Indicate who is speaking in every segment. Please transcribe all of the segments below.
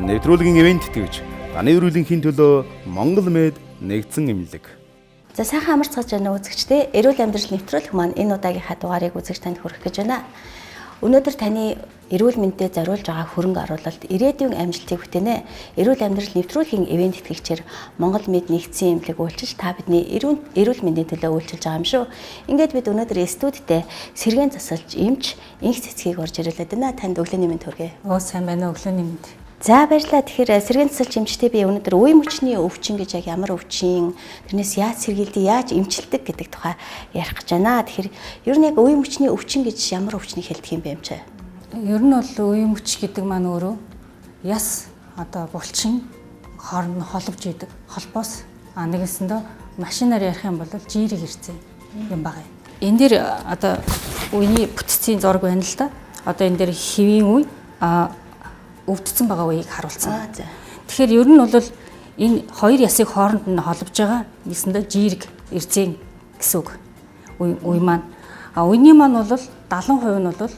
Speaker 1: Нэвтрүүлгийн ивент тэгж таны эрүүлийн төлөө Монгол Мед нэгдсэн эмнэлэг.
Speaker 2: За сайхан амарцгаж байна үзэгчдээ. Эрүүл амьдрал нэвтрүүлэх маань энэ удаагийнхаа дугаарыг үзэж танд хүргэх гэж байна. Өнөөдөр таны эрүүл мэндэд зориулж байгаа хөрөнгө оруулалт ирээдүйн амжилтыг бүтээнэ. Эрүүл амьдрал нэвтрүүлгийн ивент тэтгэгчээр Монгол Мед нэгдсэн эмнэлэг үйлчилж та бидний эрүүл мэндийн төлөө үйлчилж байгаа юм шүү. Ингээд бид өнөөдөр студидтэй сэргээн засалж эмч инх цэцгийг орж ирүүлээд байна. Танд өглөөний мэнд хүргэе.
Speaker 3: Сайн байна уу, өглөөний мэнд.
Speaker 2: За баярлалаа. Тэгэхээр сэргээн засалж эмчтэй би өнөөдөр үе мөчний өвчин гэж яг ямар өвчин, тэрнээс яаж сэргийлдэг, яаж эмчилдэг гэдэг тухай ярих гэж байна. Тэгэхээр ер нь яг үе мөчний өвчин гэж ямар өвчнийг хэлдэг юм бэ эмчээ?
Speaker 3: Ер нь бол үе мөч гэдэг маань өөрөө яс булчин хооронд холбож идэг холбоос нэгэсэндээ машинаар ярих юм бол жирийг ирцэн юм байгаа. Энэ дээр үений бүтцийн зураг байна л да. Энэ дээр хэвийн үе өвдсөн байгаа үеийг харуулсан. Тэгэхээр ер нь бол энэ хоёр ясыг хооронд нь холбож байгаа нэгсэндээ жирэг ирцэн гэсэн үг. Үе маань. Үений маань бол 70% нь бол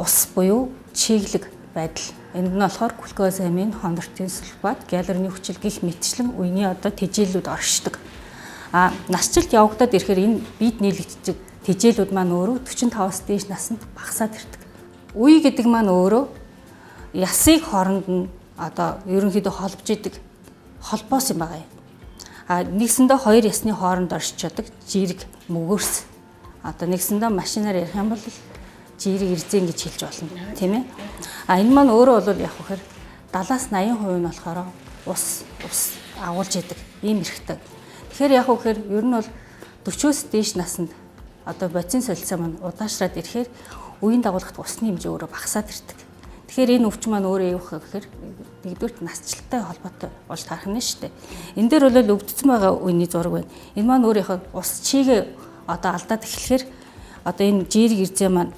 Speaker 3: ус буюу чиглэг байдал. Энд нь болохоор глюкозамин, хондроитын сульфат, гиалурны хүчил гих мэтчлэн үений тэжээлүүд оршдог. Насжилт явагдаад ирэхээр энэ биед нийлэгддэг тэжээлүүд маань өөрөө 45-аас дээш наснд багасаад ирдэг. Үе гэдэг маань өөрөө ясыг хооронд нь ерөнхийдөө холбож идэг холбоос юм байгаа юм. Нэгсэндээ хоёр ясны хооронд оршиж чаддаг жирэг мөгөөрс. Нэгсэндээ машинаар ярих юм бол жирэг ирзэн гэж хэлж болно, тийм ээ. Энэ маань өөрөө бол яг вэхээр 70-аас 80% нь болохоор ус агуулж идэг ийм эрхтэй. Тэгэхээр яг вэхээр ер нь бол 40-оос дээш наснд бодис солилцоо маань удаашраад ирэхээр үеийн дагуулгад усны хэмжээ өөрөө багасаад ирдэг. Тэгэхээр энэ өвчин маань өөрөө юу гэхээр нэгдүгürt насжилттай холбоотой болж тарах нь шүү дээ. Энэ дээр бол өвдсөн байгаа үений зураг байна. Энэ маань өөрийнхөө ус чигээ алдаад эхлэхээр энэ жирэг ирзээ маань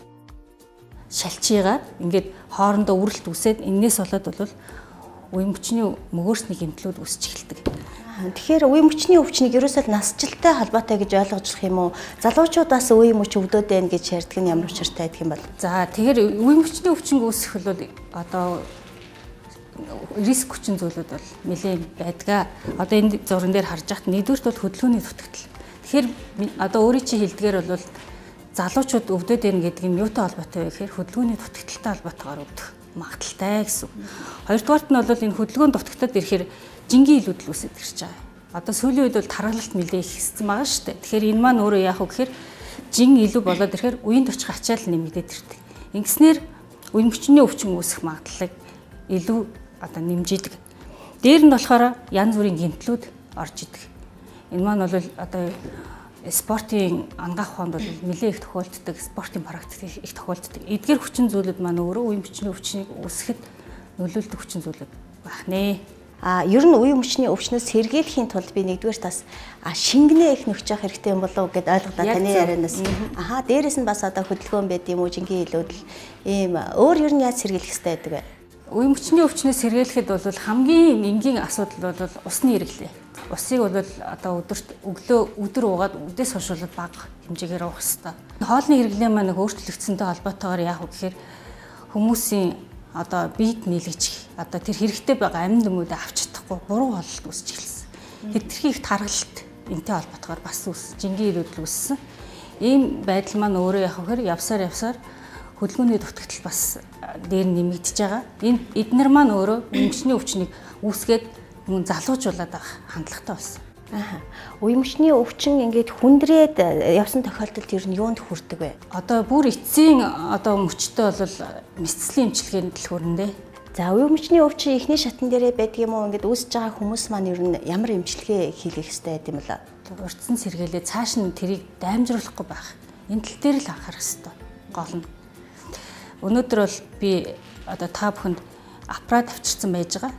Speaker 3: шалчигаа ингээд хоорондоо үрэлт үсээд энээс болоод бол үе мөчний мөгөөрсний гэмтлүүд үсч эхэлдэг.
Speaker 2: Тэгэхээр үе мөчний өвчнийг ерөөсөө насжилттай холбоотой гэж ойлгож болох юм уу? Залуучуудаас үе мөч өвдөд байна гэж ярьдаг нь ямар учиртай байдаг юм бол?
Speaker 3: За тэгэхээр үе мөчний өвчин үүсэх бол риск хүчин зүйлүүд бол нэлээд байдаг. Энэ зурган дээр харж байхад нэгдүгürt бол хөдөлгөөний дутагдал. Тэгэхээр өөрийн чинь хэлдгээр бол залуучууд өвдөд байна гэдэг нь юутай холбоотой вэ гэхээр хөдөлгөөний дутагдaltaй холбоотойгоор өвдөх магадaltaй гэсэн. Хоёрдугаарт нь бол энэ хөдөлгөөний дутагтад ирэхээр жингийн илүүдэл үүсэж ирж байгаа. Сүүлийн үед бол тархалт нэлээ их хэссэн байгаа шүү дээ. Тэгэхээр энэ маань өөрөө яах вэ гэхээр жин илүү болоод ирэхээр үеийн очих ачаал нэмэгдээд ирдэг. Ингэснээр үе мөчний өвчин үүсэх магадлалыг илүү нэмжидэг. Дээр нь болохоор янз бүрийн гэмтлүүд орж идэг. Энэ маань бол спортын ангаах ухаанд бол нэлээд их тохиолддог, спортын практик их тохиолддог. Эдгээр хүчин зүйлүүд маань өөрөө үе мөчний өвчнийг үүсгэхэд нөлөөлдөг хүчин зүйлүүд байх нэ.
Speaker 2: Ер нь үе мөчний өвчнөөс сэргийлэхийн тулд би нэгдүгээр тас шингэнэ их нөхж явах хэрэгтэй юм болов уу гэд ойлголоо таны ярианаас. Дээрээс нь бас хөдөлгөөн байд юм уу, жингийн илүүдэл ийм өөр ер нь яаж сэргийлэх хэрэгтэй байдаг вэ?
Speaker 3: Үе мөчний өвчнөөс сэргийлэхэд бол хамгийн энгийн асуудал бол усны хэрэглээ. Усыг бол өдөрт өдөр уугаад үдээс хойшлуулаад бага хэмжээгээр уух хэрэгтэй. Хоолны хэрэглээ маань өөрчлөгдсөнтэй холбоотойгоор яах вэ гэхээр хүмүүсийн биед нийлэгч тэр хэрэгтэй байгаа амин нэмүүдээ авч чадахгүй буруу бололт үүсч эхэлсэн. Хэтэрхий их тархалт энтэй холбоотойгоор бас жингийн илүүдэл үүссэн. Ийм байдал маань өөрөө яах вэ гэхээр явсаар хөдөлгөөний дутагдал бас дээр нэмэгдэж байгаа. Эднэр маань өөрөө мөчний өвчнийг үүсгээд мөн залуужуулаад байгаа хандлагатай болсон.
Speaker 2: Үе мөчний өвчин ингээд хүндрээд явсан тохиолдолд ер нь юунд хүрдэг вэ?
Speaker 3: Бүр эцсийн мөчтэй бол мэдслийн эмчилгээний дэлгүүрэндээ.
Speaker 2: За үе мөчний өвчин эхний шатн дээрээ байдаг юм уу? Ингээд үүсэж байгаа хүмүүс маань ер нь ямар эмчилгээ хийх хэрэгтэй байд юм бол?
Speaker 3: Урьдчилан сэргээлээ цааш нь тэрийг даймжруулахгүй байх. Энэ тал дээр л анхаарах хэрэгтэй. Гол нь. Өнөөдөр бол би та бүхэнд аппарат авчирсан байж байгаа.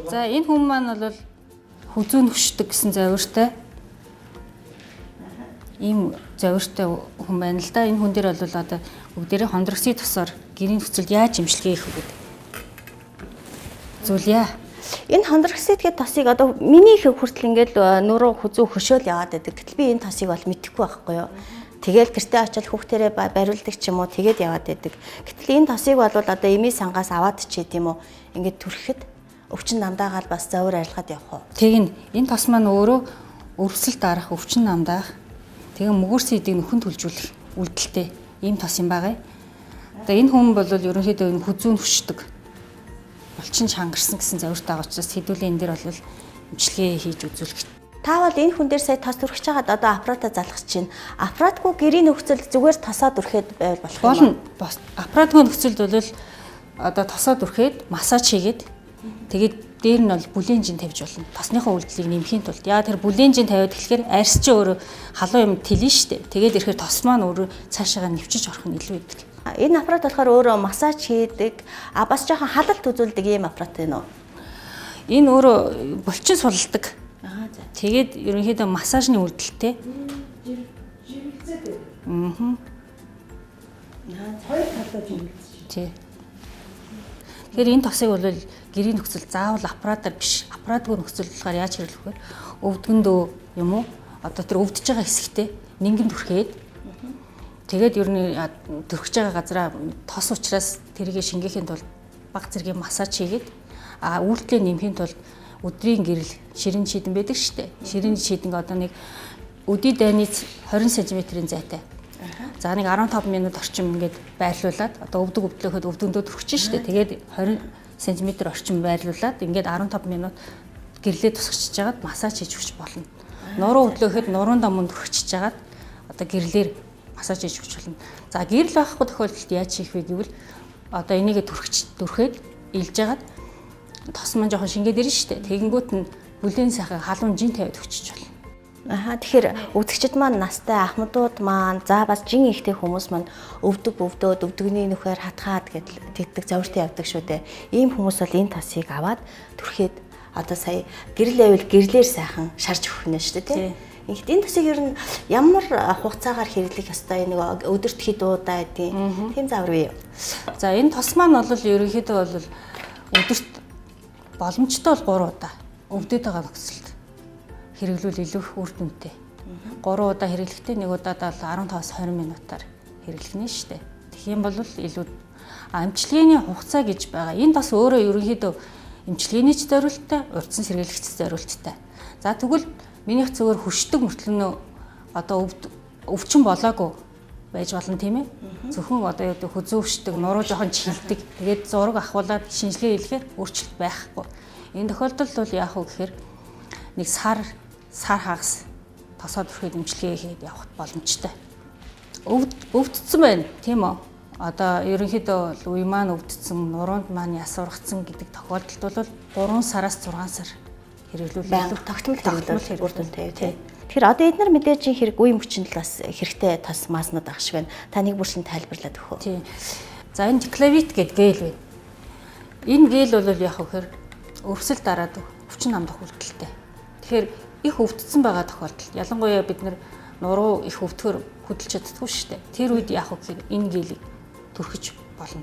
Speaker 3: За энэ хүн маань бол хүзүү нөхшдөг гэсэн завиртай. Ийм завиртай хүн байна л да. Энэ хүн дээр бол бүгдээрээ хондроксид тосоор гэрийн нөхцөлд яаж эмчилгээ хийх вэ гэдэг зүйлээ.
Speaker 2: Энэ хондроксид гэдэг тосыг миний их хүртэл ингээд нуруу хүзүү хөшөөл яваад байдаг. Гэтэл би энэ тосыг бол мэдэхгүй байхгүй юу? Тэгэл гэртээ очиод хүүхдэрээ бариулдаг ч юм уу тэгээд яваад байдаг. Гэтэл энэ тосыг бол одоо эми сангаас аваад ч гэдэм үү ингээд түрхэхэд өвчин намдаагаал бас зовөр арилгаад явах уу.
Speaker 3: Тэг энэ тос маань өөрөө өрөвсөл дарах, өвчин намдаах, тэгээ мөгөөр сэдийг нөхөн төлжүүлэх үйлдэлтэй ийм тос юм байгаа. Одоо энэ хүн бол ерөнхийдөө энэ хүзүүн хүчдэг. Булчин чангарсан гэсэн зорилттой учраас хэдүүлийн энэ дэр бол эмчилгээ хийж үзүүлэх.
Speaker 2: Та бол энэ хүн дээр сая тос түрхэж байгаад одоо аппаратаа залгах чинь аппаратгүй гэрийн нөхцөл зүгээр тосоо түрхээд байвал болох юм
Speaker 3: уу? Аппаратгүй нөхцөлд бол одоо тосоо түрхээд массаж хийгээд тэгээд дээр нь бол бүлийн жин тавьж болно. Тосныхоо үйлдэлийг нэмэхийн тулд яа тэр бүлийн жин тавиад тэгэхээр арьс чи өөрөө халуун юм тэлнэ штэ. Тэгээд ирэхээр тос маань өөрөө цаашаагаа нэвчиж орох нь илүү идэг.
Speaker 2: Энэ аппарат болохоор өөрөө массаж хийдэг, бас жоохон халалт үзүүлдэг ийм аппарат байна уу?
Speaker 3: Энэ өөрөө булчин сулладаг. Тэгээд ерөнхийдөө массажны үйлдэлтэй.
Speaker 2: Хоёр талдаа жимэлж.
Speaker 3: Тий. Тэгэхээр энэ тосыг бол гэрийн нөхцөл заавал аппаратаар биш, аппаратгүй нөхцөл болохоор яаж хэрэглэх вэ? Өвдгөндөө юм уу? Одоо тэр өвдөж байгаа хэсэгтээ нингэн түрхээд тэгээд ер нь түрхэж байгаа газараа тос учраас тэрийг шингээхийн тулд баг зэргийн массаж хийгээд үйлдэлээ нэмэхийн тулд өдрийн гэрэл ширин шийдэн байдаг шүү дээ. Ширин шийдэн одоо нэг өдий дайнից 20 см-ийн зайтай. За нэг 15 минут орчим ингээд байрлуулад одоо өвдөг өвдлөхөд өвдгөндөө түрхэж шүү дээ. Тэгээд 20 см орчим байрлуулад ингээд 15 минут гэрлээ тусгачиж жагаад массаж хийж өгч болно. Нуруу өвдлөхөд нуруунд амун түрхэж жагаад одоо гэрлээр массаж хийж өгч болно. За гэрэл байхгүй тохиолдолд яаж хийх вэ гэвэл одоо энийг түрхээд илж жагаад тос маань жоохон шингээд ирнэ шүү дээ. Тэгэнгүүт нь бүлийн сайхан халуун жин тавиад өгчөж болно.
Speaker 2: Тэгэхээр үзэгчд маань настай ахмадууд маань за бас жин ихтэй хүмүүс маань өвдөөд өвдөгний нүхээр хатгаад гэддэг зовиртой явдаг шүү дээ. Ийм хүмүүс бол энэ тосыг аваад түрхээд одоо сая гэрэл байвал гэрлэр сайхан шарж өгөх нь шүү дээ тийм. Ингээд энэ тосыг ер нь ямар хугацаагаар хэрэглэх ёстой нэг өдөрт хэд удаа гэдэг тийм завар бий.
Speaker 3: За энэ тос маань бол ерөнхийдөө бол өдөрт боломжтой бол 3 удаа өвдөд байгаа нөхцөлд хэрэглүүл илүү их үр дүнтэй. 3 удаа хэрэглэхдээ нэг удаад бол 15-аас 20 минутаар хэрэглэх нь шүү дээ. Тэгэх юм бол илүү эмчилгээний хугацаа гэж байгаа. Энэ бас өөрөө ерөнхийдөө эмчилгээний ч зорилттой, урьдчилан сэргийлэгч зорилттой. За тэгвэл минийх зөвөр хөшдөг мөртлөнөө одоо өвчин болоогүй байж болно тийм ээ. Зөвхөн одоо юу хөзөөвшдөг, нуруу жоохон чихэлдэг. Тэгээд зураг ахуулаад шинжилгээ хийлгээр өөрчлөлт байхгүй. Энэ тохиолдолд бол яах вэ гэхээр нэг сар хагас тосоод өрхөд эмчилгээ хийгээд явах боломжтой. Өвдсөн байна тийм үү? Одоо ерөнхийдөө бол үе маань өвдсөн, нуруунд маань яс ургацсан гэдэг тохиолдолд бол 3 сараас 6 сар хэрэглүүл
Speaker 2: тогтмол хэрэглүүл үр дүнтэй тийм. Тэгэхээр одоо эдгээр мэдээж хэрэг үе мөчөнд л бас хэрэгтэй тос мааснууд ах шиг байна. Та нэг бүршин тайлбарлаад өгөх үү?
Speaker 3: Тийм. За энэ диклавит гэдэг гээл байна. Энэ гээл бол яг хөөр өрөвсөл дараад өвчин намдах үйлдэлтэй. Тэгэхээр их өвдсөн байгаа тохиолдолд ялангуяа бид нуруу их өвдөхөр хөдөлж чаддаггүй шүү дээ. Тэр үед яг хөөр энэ гэлийг түрхэж болно.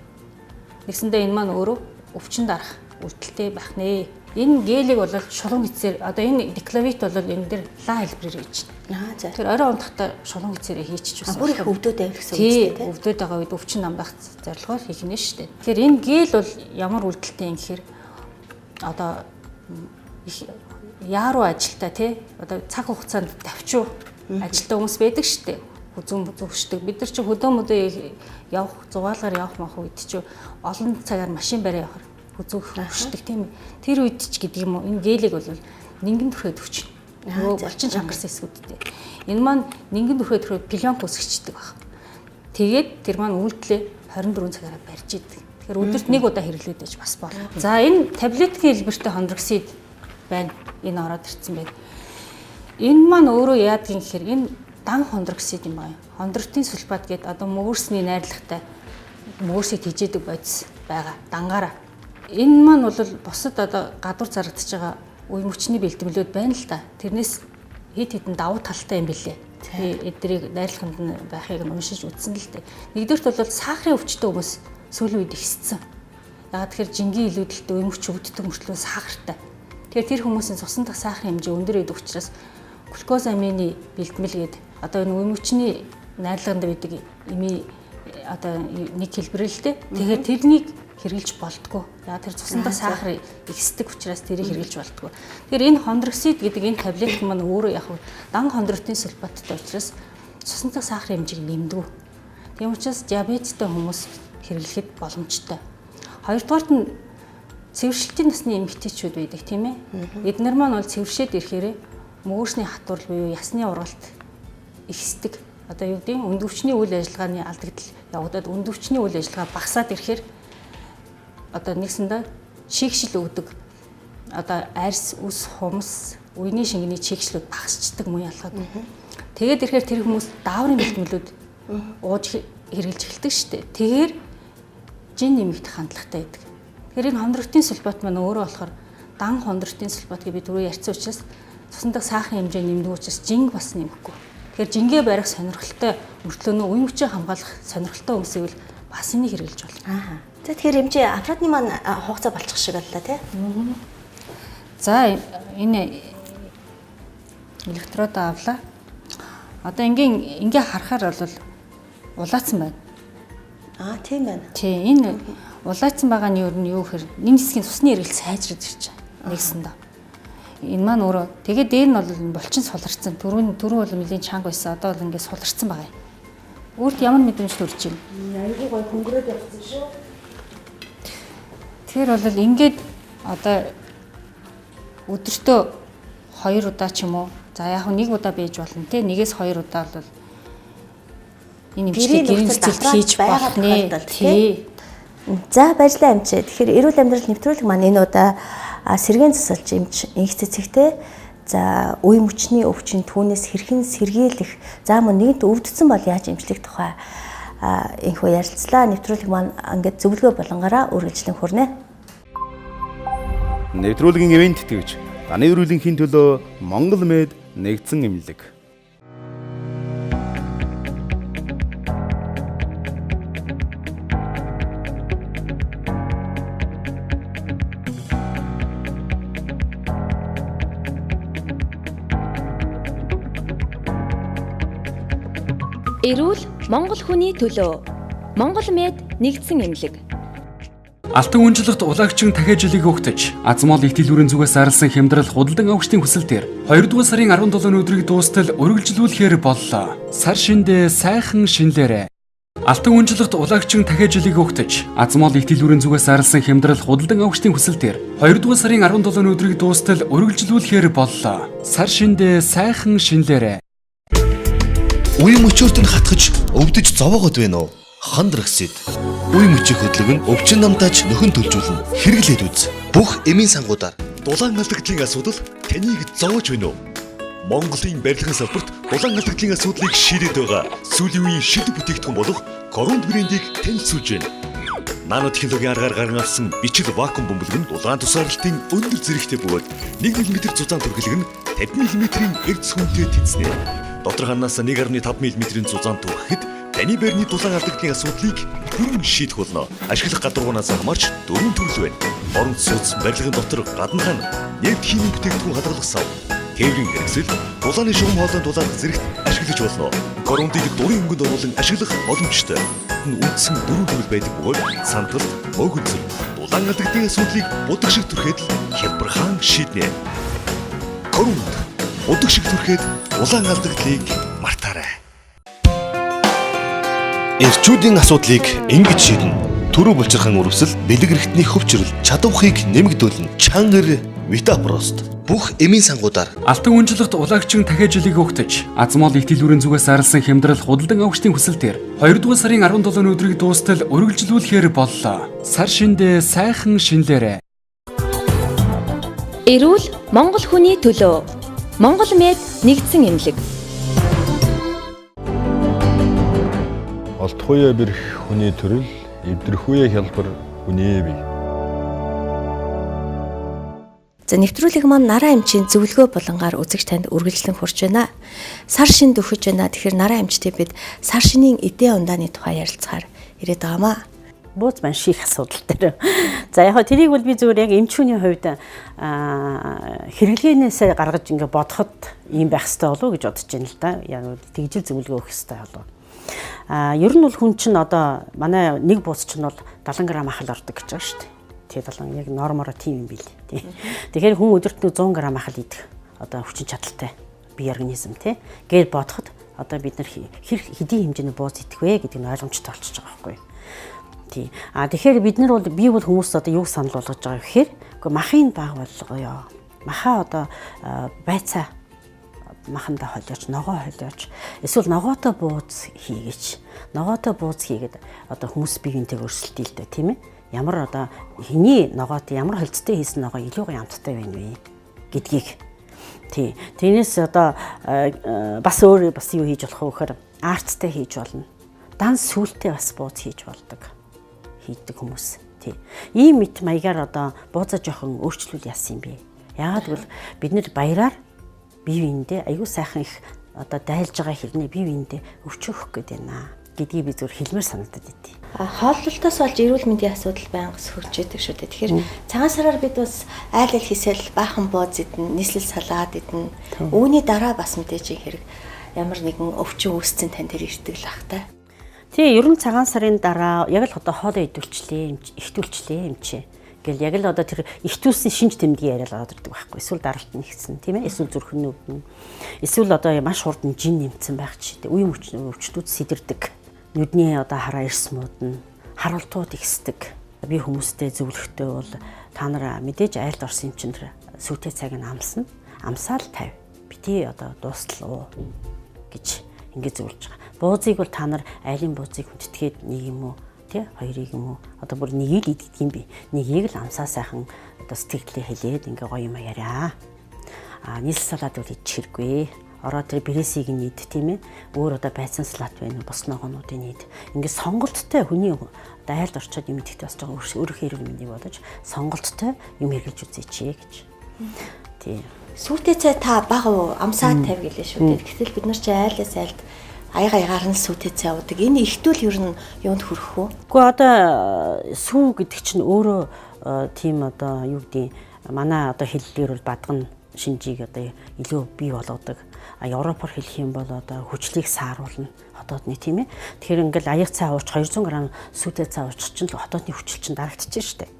Speaker 3: Нэгсэндээ энэ маань өөрөө өвчин дарах үйлдэлтэй байх нэ. Энэ гелийг бол шулуун хэцээр одоо энэ диклавит бол энэ дээр лаа хэлбэрээр хийж байна. За. Тэр орой унтахтаа шулуун хэцээрээ хийчих гэсэн.
Speaker 2: Бүр их өвдөд байв гэсэн үг тийм.
Speaker 3: Өвдөд байгаа үед өвчин намдах зорилгоор хийх нь шүү дээ. Тэгэхээр энэ гел бол ямар үйлдэлтэй юм гэхээр одоо их яаруу ажилтаа тий одоо цаг хугацаанд давчуу ажилтаа хүмүүс байдаг шүү дээ. Хүзүүн зөвшдөг. Бид нар чи хөдөө явах зугаалгаар явах мах үед чи олон цагаар машин бариа явахаар хүзүүх хөшдөг тийм. Тэр үед ч гэдэг юм уу энэ гелийг бол нингэн түрхээд өгч. Нөгөө булчин чангарсан хэсгүүдтэй. Энэ маань нингэн түрхээд пилонк үсгчдэг баг. Тэгээд тэр маань үйлдэлээ 24 цагаараа барьж идэг. Тэгэхээр өдөрт нэг удаа хэрэглээд байж бас болно. За энэ таблеткийн хэлбэртэй хондроксид байна. Энэ ороод ирсэн байна. Энэ маань өөрөө яадаг юм гэхээр энэ дан хондроксид юм аа. Хондроктын сульфат гэдэг одоо мөөрсний найрлагатай мөөрсийг хижээдэг бодис байгаа. Дангаараа. Энэ маань бол бусад одоо гадуур зарагдаж байгаа үе мөчний бэлтгэлүүд байна л да. Тэрнээс хэд хэдэн давуу талтай юм билээ. Би эдрийг найрлаганд нь байхыг нь уншиж үзсэн л дээ. Нэгдүгürt бол сахарын өвчтөй хүмүүс сүүлийн үед ихссэн. Ягаад тэгэхээр жингийн илүүдэлтэй үе мөч өвддөг мөртлөө сахартай. Тэгэхээр тэр хүмүүсийн цусан дах сахарын хэмжээ өндөр байдаг учраас глюкоз амины бэлтгэл гэдэг одоо энэ үе мөчний найрлаганд байдаг ими одоо нэг хэлбэр л дээ. Тэгэхээр тэрнийг хэрэгжилж болтгоо. Яа тэр цусндаа сахар ихсдэг учраас тэрийг хэрэгжилж болтгоо. Тэгэхээр энэ хондроксид гэдэг энэ таблет маань өөрөө яг дан хондротын сульфаттай учраас цусндаа сахарын хэмжээг нэмдэг. Тийм учраас диабеттэй хүмүүс хэрэглэхэд боломжтой. Хоёрдугаарт нь цэвэршилтийн насны эмэгтэйчүүд байдаг тийм ээ. Эдгээр маань бол цэвэршээд ирэхээр мөөгшний хатвар буюу ясны ургалт ихсдэг. Одоо юу гэдэг нь өндөвчний үйл ажиллагааны алдагдал явагдаад өндөвчний үйл ажиллагаа багасаад ирэхээр одоо нэгсэндээ шигшил өгдөг. Одоо арьс, үс, хумс, үений шингэний чигшлүүд багасчдаг муу ялгаад. Тэгээд ирэхээр тэр хүмүүс дааврын бэлтгэлүүд ууж хэрэгжилж эхэлдэг шүү дээ. Тэгэхээр жин нэмэгдэх хандлагатай байдаг. Тэгэхээр энэ хондротын сульфат маань өөрөө болохоор дан хондротын сульфат гэж би түрүү ярьсан учраас цусндаа сахарын хэмжээ нэмдэг учраас жинг бас нэмэхгүй. Тэгэхээр жингээ барих сонирхолтой мөртлөө үе мөчөө хамгаалах сонирхолтой хүмүүсийг л бас энийг хэрэгжилж болно.
Speaker 2: Тэгэхээр хэмжээ аппаратны маань хугацаа болчих шиг боллоо тий.
Speaker 3: За энэ электрод авлаа. Одоо ингээ харахаар бол улаацсан байна.
Speaker 2: Тийм байна.
Speaker 3: Тий энэ улаацсан байгаа нь юу гэхээр нэг хэсгийн цусны эргэлт сайжраад ирж байгаа. Нэгсэндээ. Энэ маань өөрөө тэгээд дээр нь бол булчин суларцсан. Түрүү бол нэлийн чанга байсан. Одоо бол ингээ суларцсан байгаа юм. Өөрт ямар мэдрэмж төрж байна?
Speaker 2: Айгүй гой хөнгөрөөд явсан шүү.
Speaker 3: Тэгэхээр бол ингээд одоо өдөртөө 2 удаа ч юм уу. За яг нэг удаа байж болно те. Нэгээс 2 удаа бол энэ эмчилгээ гэрийн цэцэлд хийж болох нэ. Тий.
Speaker 2: За баярлалаа эмчээ. Тэгэхээр эрүүл амьдрал нэвтрүүлэг маань энэ удаа сэргээн засалж эмч инх цэцэгтэй за үе мөчний өвчин түүнээс хэрхэн сэргийлэх за мөн нэгд өвдсөн бол яаж эмчлэх тухай инхүү ярилцлаа. Нэвтрүүлэг маань ингээд зөвлөгөө болонгаараа үргэлжлэн хүрнэ.
Speaker 1: Нэвтрүүлгийн ивент тэгж таны эрүүлэнхийн төлөө Монгол Мед нэгдсэн эмнэлэг.
Speaker 4: Эрүүл Монгол хүний төлөө Монгол Мед нэгдсэн эмнэлэг.
Speaker 5: Алтан үнжилгт улагчин дахиад жилийг өгтөж, азмол их дэлгүүрийн зүгээс зарласан хямдрал худалдан авагчдын хүсэлтээр 2 дугаар сарын 17-ны өдрийг дуустал үргэлжлүүлэхээр боллоо. Сар шиндээ сайхан шинлээрэ. Алтан үнжилгт улагчин дахиад жилийг өгтөж, азмол их дэлгүүрийн зүгээс зарласан хямдрал худалдан авагчдын хүсэлтээр 2 дугаар сарын 17-ны өдрийг дуустал үргэлжлүүлэхээр боллоо. Сар шиндээ сайхан шинлээрэ.
Speaker 6: Үе мөчөөрт нь хатгаж өвдөж зовоогод байна уу? Хондроксид. Үе мөчийн хөдөлгөөн нь өвчин намтаач нөхөн төлжүүлнэ. Хэрэглээд үз. Бүх эмийн сангуудаар дулаан алдагдлын асуудал таныг зовоож байна уу? Монголын барилгын салбарт дулаан алдагдлын асуудлыг шийдээд байгаа сүүлийн үеийн шилдэг бүтээгдэхүүн болох Корунд брендийг танилцуулж байна. Нано технологийн аргаар гарган авсан бичил вакуум бөмбөлөг нь дулаан тусаарлалтын өндөр зэрэгтэй бөгөөд 1 мм зузаан түргэлэг нь 50 мм-ийн эрдэс хүнтэй тэнцэнэ. Дотор ханаас 1.5 мм-ийн зузаан түрхэхэд таны байрны дулаан алдагдлын асуудлыг бүрэн шийдэх болно. Ашиглах гадаргуунаас хамаарч 4 төрөл байна. Орон сууц, барилгын дотор гадна хана, нефт химийн бүтээгдэхүүн хадгалах сав, тээврийн хэрэгсэл, дулааны шугам хоолойн дулаан зэрэгт ашиглаж болно. Корундыг дурын өнгөнд оруулан ашиглах боломжтой. Үндсэн 4 төрөл байдаг бөгөөд сантал, мөөгөнцөр, дулаан алдагдлын асуудлыг будаг шиг түрхэд л хялбархан шийднэ. Корунд будаг шиг түрхэд дулаан алдагдлыг мартаарай. Эрчүүдийн асуудлыг ингэж шийднэ. Төрөө булчирхан үрвсэл, бэлэг эрхтний хөвчрөл, чадвархыг нэмэгдүүлнэ. Чангар Витапрост. Бүх эмийн сангуудаар
Speaker 5: Алтан үнжилгт улагчин дахиад жилийг өгтөж, азмол их дэлгүүрийн зүгээс зарласан хямдрал худалдан авагчдын хүсэлтээр 2 дугаар сарын 17-ны өдрийг дуустал үргэлжлүүлэхээр боллоо. Сар шиндээ сайхан шинлээрэ.
Speaker 4: Эрүүл Монгол хүний төлөө Монгол Мед нэгдсэн эмнэлэг.
Speaker 7: Олдхуяа бэрх хүний төрөл, эвдэрхүүя хялбар хүний бий.
Speaker 2: За нэвтрүүлэг маань нараа эмчийн зөвлөгөө болонгаар үзэгч танд үргэлжлэн хүрч байна. Сар шинд өгч байна. Тэгэхээр нараа эмчтэй бид сар шинийн эдийн ундааны тухай ярилцахаар ирээд байгаамаа.
Speaker 8: Бууз маань шийх асуудал дээр. За яг тэрийг бол би зүгээр яг эмчүүний хувьд хэрэглээнээс гаргаж ингээ бодоход ийм байх хэрэгтэй болов уу гэж бодож байна л да. Яг тэгжил зөвлөгөө өгөх хэрэгтэй болов. Ер нь бол хүн чинь одоо манай нэг бууз чинь бол 70 г ахал ордог гэж байгаа шүү дээ. Тэгээ 70 яг нормороо тийм юм бил. Тэгэхээр хүн өдөрт 100 г ахал идэх одоо хүчин чадалтай бие организм тий. Гээд бодоход одоо бид нар хэдийн хэмжээний бууз идэх вэ гэдэг нь ойлгомжтой болчихж байгаа байхгүй. Тий. Тэгэхээр бид нар бол би бол хүмүүс одоо юуг санал болгож байгаа гэхээр үгүй махын баг болгоё. Махаа одоо байцаа маханда холиоч, ногоо холиоч. Эсвэл ногоотой бууз хийгээч. Ногоотой бууз хийгээд одоо хүмүүс биеийнхээ өрсөлдөй л дээ, тийм ээ. Ямар одоо хэний ногоотой, ямар холцтой хийсэн ногоо илүү гоё амттай байна вэ гэдгийг. Тий. Тэрнээс одоо бас өөр бас юу хийж болох вэ гэхээр арттай хийж болно. Дан сүултээ бас бууз хийж болдог. Хийдэг хүмүүс. Тий. Ийм мэт маягаар одоо буузаа жоохон өөрчлөл яасан юм бэ? Яагаад гэвэл бид нэр баяраар бие биендээ аюу сайхан их одоо дайлж байгаа хэрнээ бие биендээ өвчөөх гээд байна гэдгийг би зөв хэлмээр санагдаад идэв.
Speaker 2: Хооллолтоос болж эрүүл мэндийн асуудал байнга сөрж идэг шүү дээ. Тэгэхээр цагаан сараар бид бас айл ал хийсэл баахан бууз идэн, нийслэл салаад идэн. Үүний дараа бас мэдээж хэрэг ямар нэгэн өвчин үүсцэн тань дээр ирдэг л ах та.
Speaker 8: Тий, ер нь цагаан сарын дараа яг л одоо хоолоо идүүлчлээ, ихтүүлчлээ юм чи. Гэл яг л одоо тэр ихтүүлсэн шинж тэмдгийн яриад ороод ирдэг байхгүй. Эсвэл даралт нь ихсэн тийм ээ. Эсвэл зүрхэн өвдөн. Эсвэл одоо маш хурдан жин нэмсэн байх жишээ. Үеийн өвчтүүд сидэрдэг. Нүдний одоо хараа эрс муудна. Харуултууд ихсдэг. Би хүмүүстэй зөвлөхтэй бол та нар мэдээж айлд орсон юм чинь тэр сүйтэй цаг нь амсна. Амсаал 50. Бити одоо дуустал уу гэж ингэж зөвлөж байгаа. Буузыг бол та нар айлын буузыг хүндэтгээд нэг юм уу тий хоёрыг юм уу одоо бүр нэгийг л идэх юм би. Нэгийг л амсаа сайхан одоо сэтгэлдээ хэлээд ингээ гоё юм яриа. Нийслэл салаад үл идчих хэрэггүй. Ороод тэр брэсийг нийт тийм ээ. Өөр одоо байцсан салат байна. Бус ногоонуудын нийт. Ингээ сонголттой хүний одоо айлд орчоод юм идэхтэй бас жоо өөрөөх эрүүл мэндийг бодож сонголттой юм хэрэгжилж үзээч гэж. Тий.
Speaker 2: Сүйтэй цай та бага амсаа 50 гэлээ шүү дээ. Гэтэл бид нар чи айлаас айлд аягаар нь сүйтэй цай уудаг. Энэ ихтүүл ер нь юунд хүрэх вэ?
Speaker 8: Гэхдээ одоо сүү гэдэг чинь өөрөө тийм одоо юу гэдэг манай одоо хэллэлээр бол бадган шинжийг одоо илүү бий болгодог. Европоор хэлэх юм бол одоо хүчлийг сааруулна хотоодны тийм ээ. Тэгэхээр ингээл аяг цай ууч 200 г сүйтэй цай ууч чинь хотоодны хүчил чинь дарагдчихжээ шүү дээ.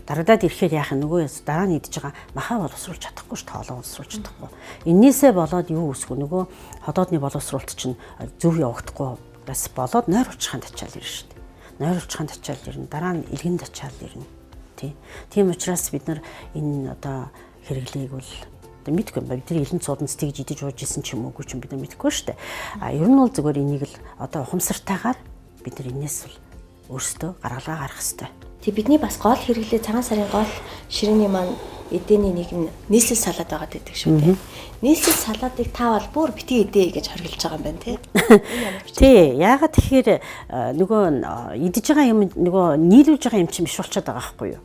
Speaker 8: Дарагдаад ирэхээр яах нөгөө дараа нь идэж байгаа махаа боловсруулж чадахгүй ш тоолоо боловсруулж чадахгүй. Эннээсээ болоод юу үсгүй нөгөө ходоодны боловсруулалт чинь зөв явагдахгүй бас болоод нойр улчхаан тачаал ирнэ шүү дээ. Нойр улчхаан тачаал ирнэ. Дараа нь илгэн тачаал ирнэ. Тийм учраас бид нар энэ одоо хэрэглээг бол мэдгүй юм. Бид нар илэн цууданд тэгж идэж ууж исэн ч юм уугүй ч бид нар мэдэхгүй шүү дээ. Ер нь бол зүгээр энийг л одоо ухамсартайгаар бид нар энэс бол өөрсдөө гаргалгаа гаргах хэрэгтэй.
Speaker 2: Тэг бидний бас гол хэрэглээ цагаан сарын гол ширээний маань эдээний нэг нь нийслэл салаад байгаа гэдэг шүү дээ. Нийслэл салаадыг та бол бүр битгий идэ гэж хоригдж байгаа юм байна тий.
Speaker 8: Тий, яагаад тэгэхээр нөгөө идэж байгаа юм нөгөө нийлүүлж байгаа юм чинь биш болчиход байгаа байхгүй юу?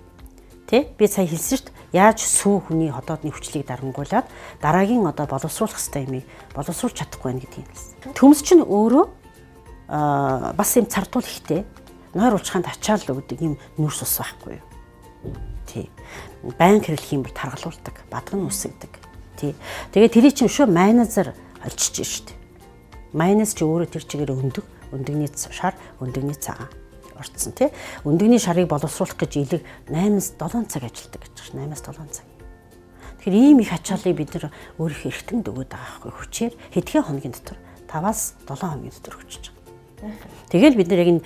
Speaker 8: Тий? Би сая хэлсэн шүү дээ. Яаж сүү хүний ходоодны хүчлийг дарангуулад дараагийн одоо боловсруулах хэрэгтэй юмыг боловсруулж чадахгүй байх гэдгийг хэлсэн. Төмс чинь өөрөө бас юм цардуул ихтэй нойр улчхаанд ачаал өгдөг юм нүрс ус байхгүй юу? Тий. Байн хэрэглэх юм бол таргалуулдаг, бадган үсгдэг. Тий. Тэгээ тэрий чинь шүү майонезаар олчиж штэ. Майонез ч өөрөө тэр чигээр өндөгний шар, өндөгний цагаан орцсон тий. Өндөгний шарыг боловсруулах гэж илэг 8-7 цаг ажилладаг гэж байна. 8-7 цаг. Тэгэхээр ийм их ачааллыг бид нэр өөрийнхөө эргэтэн өгöd байгаа байхгүй хүчээр хэдхэн хоногийн дотор 5-7 хоногийн дотор өгч байгаа. Тэгэл бид нэр яг энэ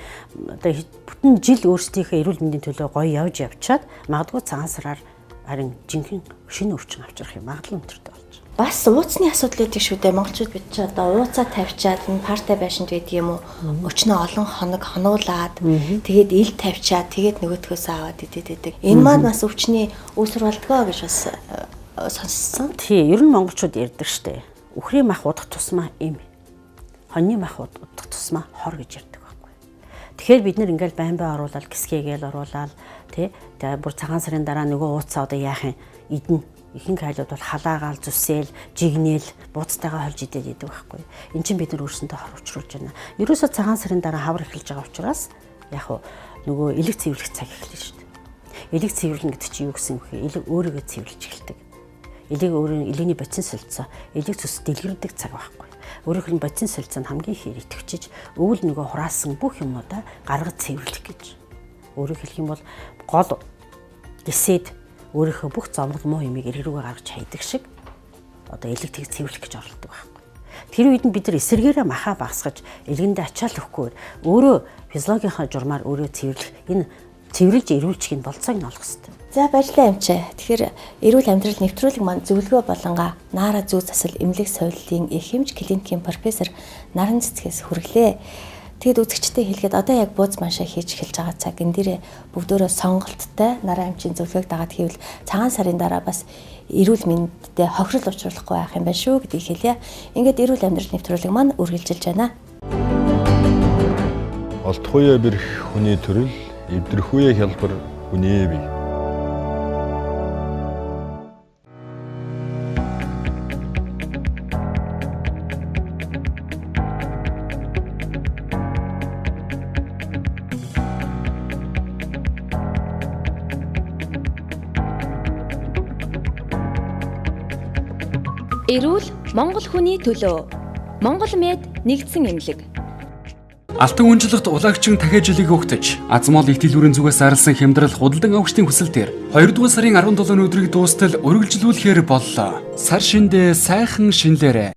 Speaker 8: одоо бүтэн жил өөрсдийнхөө эрүүл мэндийн төлөө гоё явж явчаад магадгүй цагаан сараар харин жинхэнэ шинэ өвчин авчрах юм магадлал өнтертэй болж байна.
Speaker 2: Бас ууцны асуудал гэдэг шүү дээ. Монголчууд бид ч одоо ууцаа тавьчаад энэ партай байшинд байдаг юм уу? Өчнөө олон хоног хонуулаад тэгээд ил тавьчаад тэгээд нөгөөдгөөс аваад идэдэг. Энэ маань бас өвчний үүсвэр болдгоо гэж бас сонссон.
Speaker 8: Тий, ер нь монголчууд ярьдаг штэ. Үхрийн мах удах тусмаа эм. Хоньны мах удах тусмаа хор гэж ярьдаг байхгүй. Тэгэхээр бид нэр ингээл байн оруулаад гисгээгээл оруулаад тий. Тэгээ бүр цагаан сарын дараа нөгөө ууцаа одоо яах юм идэн. Ихэнх хайлууд бол халаагаал зүсээл, жигнээл, бууцтайгаа холж идээд идэг байхгүй. Энд чинь бид нар өөрсөндөө хор учруулж байна. Ерөөсөө цагаан сарын дараа хавар эхэлж байгаа учраас яг нөгөө элэг цэвэрлэх цаг эхэлнэ шүү дээ. Элэг цэвэрлэн гэдэг чинь юу гэсэн үг вэ? Элэг өөрийгөө цэвэрлж эхэлдэг. Элэг өөрөө элэгний бодис солилцоо, элэг цус дэлгэрдэг цаг байхгүй. өөрийнх нь бодис солилцоонд хамгийн ихээр итгэвчиж өвөл нөгөө хураасан бүх юмнуудаа гаргаж цэвэрлэх гэж. Өөрөөр хэлэх юм бол гол гисэд өөрийнхөө бүх зовлон муу юмыг эрг рүүгээ гаргаж хайдаг шиг одоо элэг цэвэрлэх гэж оролдог байхгүй. Тэр үед нь бид нар эсэргээрээ махаа багасгаж элгэндээ ачаал өгөхгүйгээр өөрөө физиологийнхаа журмаар өөрөө цэвэрлэх энэ цэвэрлж эрүүлчих нь болцоог нь олох хэрэгтэй.
Speaker 2: За баярлалаа эмчээ. Тэгэхээр эрүүл амьдрал нэвтрүүлэг маань зөвлөгөө болонга Наара зүү засал эмнэлэг соёлын их хэмж клиникийн профессор Наран Цэцгээс хүргэлээ. Тэгэд үзэгчтэй хэлгээд одоо яг бууз маншаа хийж эхэлж байгаа цаг энэ дээрээ бүгдөө сонголттой Нараа эмчийн зөвлөгөөг дагаад хийвэл цагаан сарын дараа бас эрүүл мэндэд хохирол учруулахгүй байх юм байна шүү гэдгийг хэлье. Ингээд эрүүл амьдрал нэвтрүүлэг маань үргэлжилж байна.
Speaker 7: Олдхуяа бэрх хүний төрөл эвдэрхүүе хялбар хүний бий.
Speaker 4: Эрүүл Монгол хүний төлөө. Монгол Мед нэгдсэн эмнэлэг.
Speaker 5: Алтан үнжилгт улагчин дахиад жилиг өгтөж, азмол их дэлгүүрийн зүгээс зарласан хямдрал худалдан авагчдын хүсэлтээр 2 дугаар сарын 17 өдрийг дуустал үргэлжлүүлэхээр боллоо. Сар шиндээ сайхан шинлээрэ.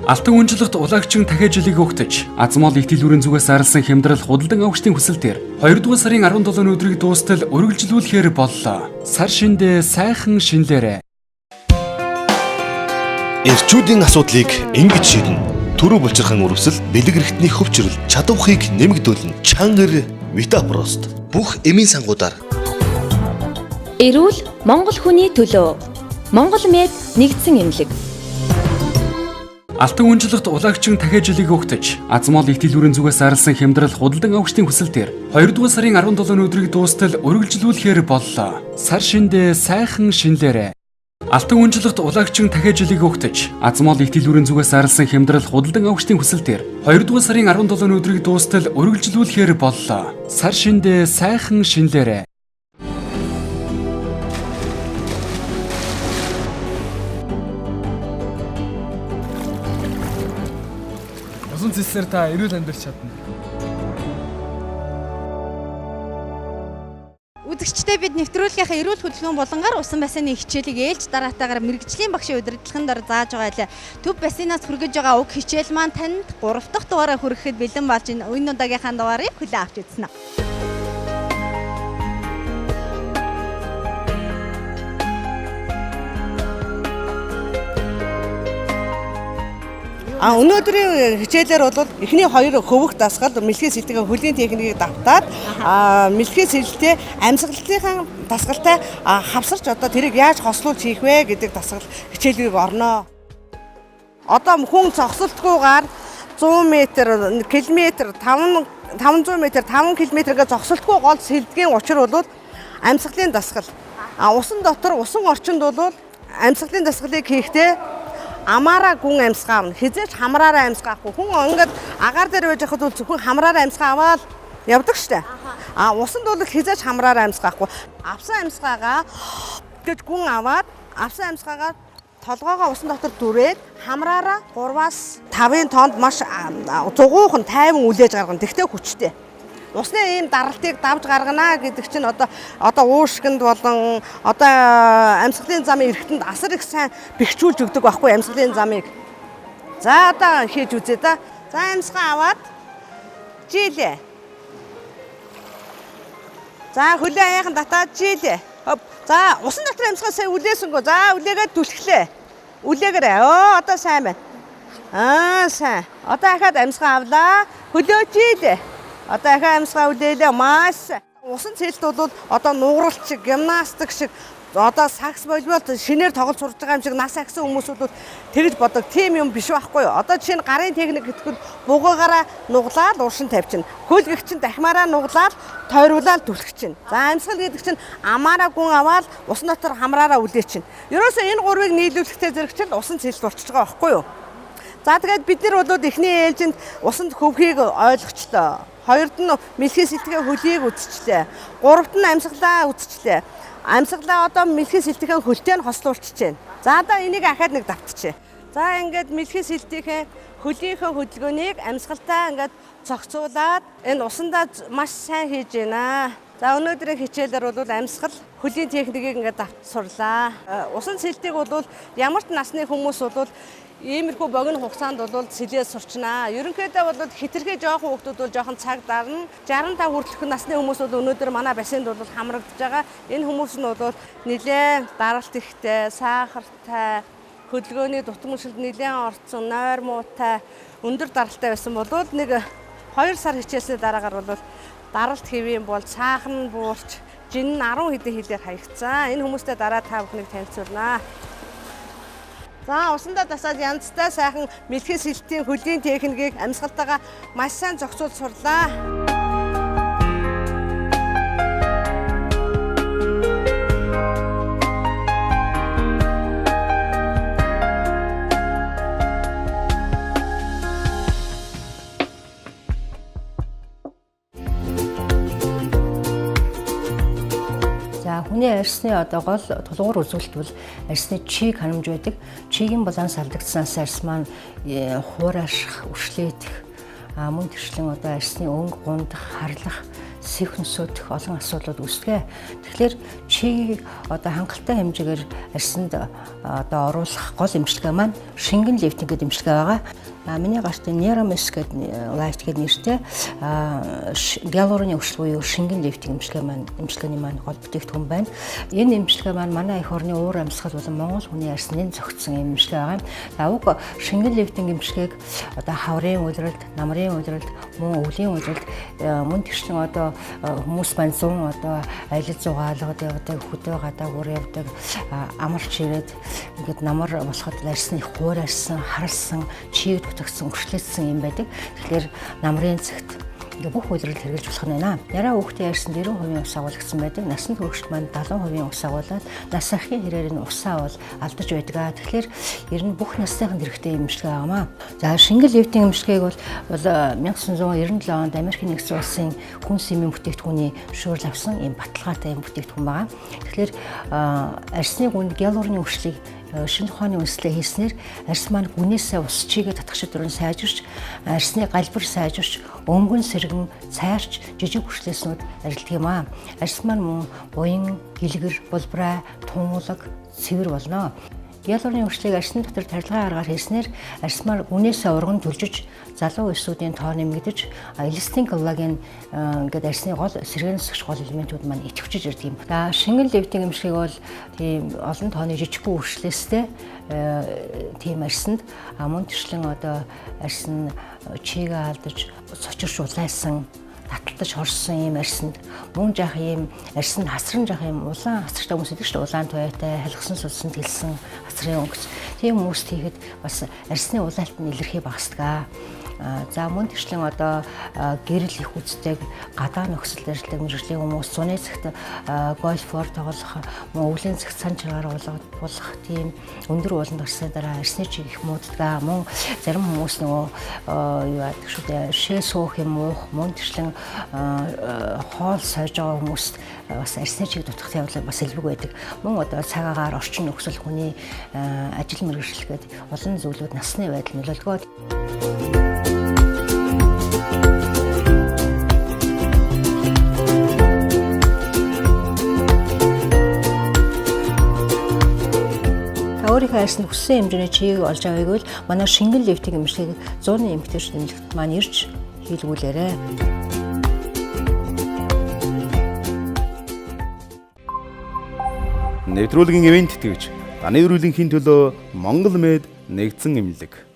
Speaker 5: Алтан үнжилгт улагчин дахиад жилиг өгтөж, азмол их дэлгүүрийн зүгээс зарласан хямдрал худалдан авагчдын хүсэлтээр 2 дугаар сарын 17 өдрийг дуустал үргэлжлүүлэхээр боллоо. Сар шиндээ сайхан шинлээрэ.
Speaker 6: Эрчүүдийн асуудлыг ингэж шийднэ. Төрөө булчирхан өрөвсөл, бэлэг эрхтний хөвчрөл, чадвархыг нэмэгдүүлнэ. Чангар Витапрост. Бүх эмийн сангуудаар.
Speaker 4: Эрүүл Монгол хүний төлөө. Монгол Мед нэгдсэн эмнэлэг.
Speaker 5: Алтан үнжилгт улагчин дахиад жилиг өгтөж, азмол их дэлгүүрийн зүгээс зарласан хямдрал худалдан авагчдын хүсэлтээр 2 дугаар сарын 17 өдрийг дуустал үргэлжлүүлэхээр боллоо. Сар шиндээ сайхан шинлээрэ. Алтан үнжилгт улагчин дахиад жилиг өгтөж, азмол их дэлгүүрийн зүгээс зарласан хямдрал худалдан авагчдын хүсэлтээр 2 дугаар сарын 17 өдрийг дуустал үргэлжлүүлэхээр боллоо. Сар шиндээ сайхан шинлээрэ.
Speaker 9: Усан цэслэр та эрүүл амьдарч чадна.
Speaker 10: Үзэгчдээ бид нэвтрүүлгийнхаа эрүүл хөдөлгөөн болонгаар усан бассейны хичээлийг ээлж дараатаагаар мэрэгжлийн багшийн удирдлагын дор зааж байгаа. Төв бассейнаас хүргэж байгаа уг хичээл маань танд 3 дахь дугаараа хүрэхэд бэлэн болж энэ үеийн удаагийнхаа дугаарыг хүлээн авч үзсэн.
Speaker 11: Өнөөдрийн хичээлээр бол эхний 2 хөвөх дасгал мэлхий сэлтийн хөлийн техникийг давтаад мэлхий сэлтээ амьсгалтынхаа дасгалтай хавсарч одоо тэрийг яаж хослуулж хийх вэ гэдэг дасгал хичээлийг орноо. Одоо хүн зогсолтгүйгээр 100 м, км, 500 м, 5 км-гээ зогсолтгүй гол сэлдгийн учир бол амьсгалын дасгал. Усан дотор усан орчинд бол амьсгалын дасгалыг хийхдээ амаараа гүн амьсгаа авна. Хизээч хамраараа амьсгаахгүй. Хүн ингээд агаар дээр байж хахад бол зөвхөн хамраараа амьсгаа аваад явдаг штэ. Усанд бол хизээч хамраараа амьсгаахгүй. Авсан амьсгаагаа гэж гүн аваад авсан амьсгаагаа толгоогоо усан дотор дүрээд хамраараа 3-аас 5 тоннд маш зугуухан тайван үлээж гаргана. Тэгтээ хүчтэй. Усны ийм даралтыг давж гаргана гэдэг чинь одоо уушгинд болон одоо амьсгалын замын эргэтэнд асар их сайн бэхжүүлж өгдөг байхгүй амьсгалын замыг. За одоо хийж үзье да. За амьсгаа аваад жилээ. За хөлөө аяахан татаад жилээ. За усан дотор амьсгаа сая үлээсэнгөө. За үлээгээд түлхлээ. Үлээгээрээ. Одоо сайн байна. Сайн. Одоо ахаад амьсгаа авлаа. Хөлөө жилээ. Одоо ахаа амьсгаа үлээлээ маш. Усан цэлт бол одоо нууралт шиг, гимнастик шиг одоо сакс волейбол шинээр тоглож сурж байгаа юм шиг нас агсан хүмүүс бол тэгж бодог. Тим юм биш байхгүй юу? Одоо жишээ нь гарын техник гэхэд бугаагаараа нуглаад уушин тавьчихна. Хөлгөх чинь дахимаараа нуглаад тойруулаад түлхэх чинь. За амьсгал гэдэг чинь амаараа гүн аваад усан дотор хамраараа үлээчихнэ. Ерөөсөө энэ гурвыг нийлүүлэхтэй зэрэгчл усан цэлт болчихж байгаа байхгүй юу? За тэгээд бид нар бол эхний ээлжинд усанд хөвхийг ойлгочлоо. Хоёрд нь мэлхий сэлтгийн хөлийг үзчихлээ. Гуравт нь амьсгалаа үзчихлээ. Амьсгалаа одоо мэлхий сэлтгийн хөлтэй нь хослуулчихжээ. За одоо энийг ахаад нэг давтчихъя. За ингээд мэлхий сэлтийн хөлийнхөө хөдөлгөөнийг амьсгалтай ингээд зохицуулаад энэ усандаа маш сайн хийж байна. За өнөөдрийн хичээлээр бол амьсгал хөлийн техникийг ингээд сурлаа. Усан сэлтийг бол ямар ч насны хүмүүс бол иймэрхүү богино хугацаанд бол сэлээ сурчнаа. Ерөнхийдөө бол хэтэрхий жоохон хүмүүс бол жоохон цаг дарна. 65 хүртэлх насны хүмүүс бол өнөөдөр манай бассейнд бол хамрагдж байгаа. Энэ хүмүүс нь бол нэлээд даралт ихтэй, сахартай, хөдөлгөөний дутмагшилд нэлээд орцсон, нойр муутай, өндөр даралтай байсан бол нэг 2 сар хичээлсний дараагаар бол даралт хэвийн бол цаахан нь буурч, жин нь 10 хэдэн хилээр хаягдсан. Энэ хүмүүстэй дараа та бүхнийг танилцуулнаа. За усандаа дасаад янзтай сайхан мэлхий сэлтийн хөлийн техникийг амьсгалтайгаа маш сайн зохицуулж сурлаа.
Speaker 12: Хүний арьсны гол тулгуур үзүүлэлт бол арьсны чийг ханамж байдаг. Чигийн баланс алдагдсанаас арьс маань хуураших, үршлэедэх, мөн тэрчлэн арьсны өнгө гундах, харлах, сэх нөсөдөх олон асуудлууд үүсдэг. Тэгэхээр чигийг хангалттай хэмжээгээр арьсанд оруулах гол эмчилгээ маань шингэн лифтинг гэдэг эмчилгээ байгаа. Миний гарт Neuramis гэдэг лайфт гэдэг нэртэй гиалурны өшл буюу шингэн лифтинг эмчилгээний маань гол бүтээгдэхүүн байна. Энэ эмчилгээ маань манай эх орны уур амьсгал болон Монгол хүний арьсны зохицсон эмчилгээ байгаа. Уг шингэн лифтинг эмчилгээг хаврын улиралд, намрын улиралд, мөн өвлийн улиралд мөн тэрчлэн хүмүүс маань 100 аялал зугаалгад явдаг, хөдөө гадаа бүр явдаг, амарч ирээд ингээд намар болоход арьсны хуурайсан, харалсан, чийг төгсөн, өршлөөсөн юм байдаг. Тэгэхээр намрын цагт ингээ бүх үйлрэл хэрэгжилж болох нь байна. Яраа хүүхдийн арьсанд 90% ус агуулгдсан байдаг. Насанд хүрэгчд маань 70% ус агуулад нас ахын хэрээр нь усаа бол алдаж байдаг. Тэгэхээр ер нь бүх насныханд хэрэгтэй эмчилгээ байгаамаа. За шингэл лифтинг эмчилгээг бол 1997 онд Америкийн нэгдсэн улсын хүнс эмийн бүтээгдэхүүний шүүрэл авсан ийм баталгаатай юм бүтээгдэхүүн байгаа. Тэгэхээр арьсны гүнд гиалурны өршлийг шинэ ухааны үндэслэлээ хийснээр арьс маань гүнээсээ ус чигээ татгах шийдвэрийг сайжирч, арьсны галбар сайжирч, өнгөн сэргэн цайрч, жижиг хүршлээснүүд арилдаг юм аа. Арьс маань мөн буян, гэлгэр, булбрай, тунгалаг, цэвэр болно. Гиалурны өршлийг арьсны дотор тарилгын аргаар хийснээр арьс маань гүнээсээ урган түлжиж, залуу эсүүдийн тоо нэмэгдэж, эластин коллаген гэдэг арьсны гол сэргээн өсгөх гол элементүүд маань идэвхжиж ирдэг юм. Шингэн лифтинг эмчилгээг бол тийм олон тооны жижигхэн өршлөөстэй тийм арьсанд мөн тэрчлэн арьс нь чигээ алдаж, цочирч улайсан, таталтаж хорсон юм арьсанд мөн жах юм арьсанд хасран жах юм улаан хасрагтай хүмүүс идэг шүү дээ. Улаан туяатай, халихсан сулсан тэлсэн хасрын өнгөц. Тийм хүмүүст хийхэд бас арьсны улаалт нь илэрхий багасдаг. За мөн тэрчлэн гэрэл их үздэг, гадаа нөхцөлд ажилладаг мэргэжлийн хүмүүс цуны цагт гольфоор тоглох, өвлийн цагт сан чаргаар болох тийм өндөр ууланд орсны дараа арьсны чиг их мууддаг. Мөн зарим хүмүүс нөгөө юу яадаг шүү дээ, шээ суух юм уух, мөн тэрчлэн хоол сойж байгаа хүмүүст бас арьсны чиг дутгах явдал бас илбэг байдаг. Мөн цагаагаар орчин нөхцөл хүний ажил мэргэжлэхэд олон зүйлүүд насны байдал нөлөөлдөг. Өөрийнхөө арьсанд хүссэн хэмжээний чийг олж авъя гэвэл манай шингэн лифтинг эмчилгээг 100-ны эмэгтэйчүүд нэмэлт маань ирж хийлгүүлээрэй.
Speaker 1: Нэвтрүүлгийн ивент тэтгэгч Даны өрөөлөнхийн төлөө Монгол Мед нэгдсэн эмнэлэг.